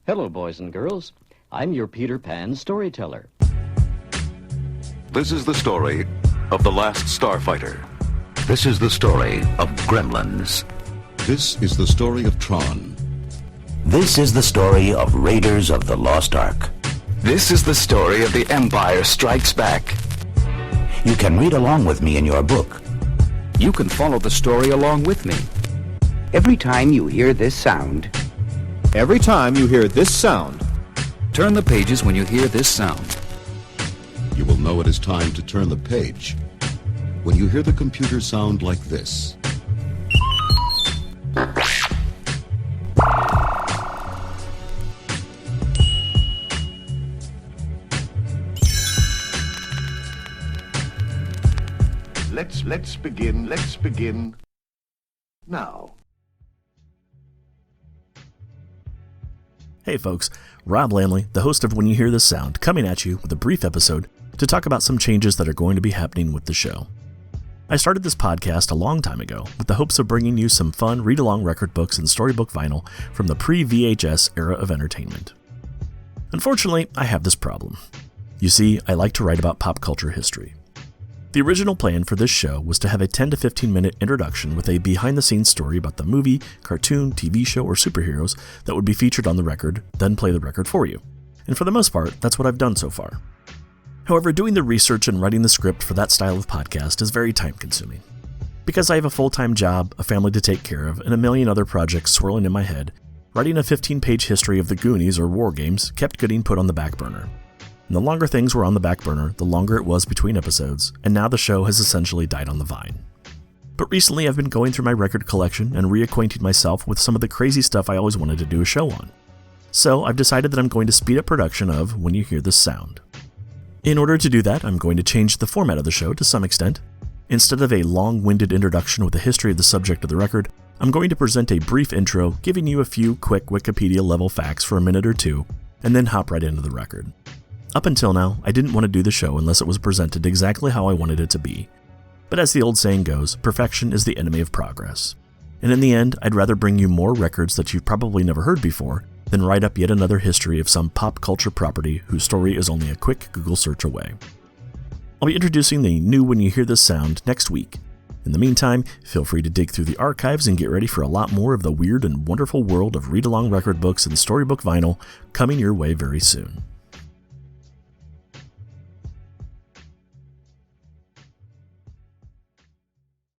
Hello, boys and girls. I'm your Peter Pan storyteller. This is the story of The Last Starfighter. This is the story of Gremlins. This is the story of Tron. This is the story of Raiders of the Lost Ark. This is the story of The Empire Strikes Back. You can read along with me in your book. You can follow the story along with me. Every time you hear this sound, every time you hear this sound, turn the pages when you hear this sound. You will know it is time to turn the page when you hear the computer sound like this. Let's begin now. Hey folks, Rob Landley, the host of When You Hear This Sound, coming at you with a brief episode to talk about some changes that are going to be happening with the show. I started this podcast a long time ago with the hopes of bringing you some fun read-along record books and storybook vinyl from the pre-VHS era of entertainment. Unfortunately, I have this problem. You see, I like to write about pop culture history. The original plan for this show was to have a 10 to 15 minute introduction with a behind-the-scenes story about the movie, cartoon, TV show, or superheroes that would be featured on the record, then play the record for you. And for the most part, that's what I've done so far. However, doing the research and writing the script for that style of podcast is very time-consuming. Because I have a full-time job, a family to take care of, and a million other projects swirling in my head, writing a 15-page history of the Goonies or War Games kept getting put on the back burner. And the longer things were on the back burner, the longer it was between episodes, and now the show has essentially died on the vine. But recently I've been going through my record collection and reacquainting myself with some of the crazy stuff I always wanted to do a show on. So I've decided that I'm going to speed up production of When You Hear This Sound. In order to do that, I'm going to change the format of the show to some extent. Instead of a long-winded introduction with a history of the subject of the record, I'm going to present a brief intro giving you a few quick Wikipedia-level facts for a minute or two, and then hop right into the record. Up until now, I didn't want to do the show unless it was presented exactly how I wanted it to be. But as the old saying goes, perfection is the enemy of progress. And in the end, I'd rather bring you more records that you've probably never heard before than write up yet another history of some pop culture property whose story is only a quick Google search away. I'll be introducing the new When You Hear This Sound next week. In the meantime, feel free to dig through the archives and get ready for a lot more of the weird and wonderful world of read-along record books and storybook vinyl coming your way very soon.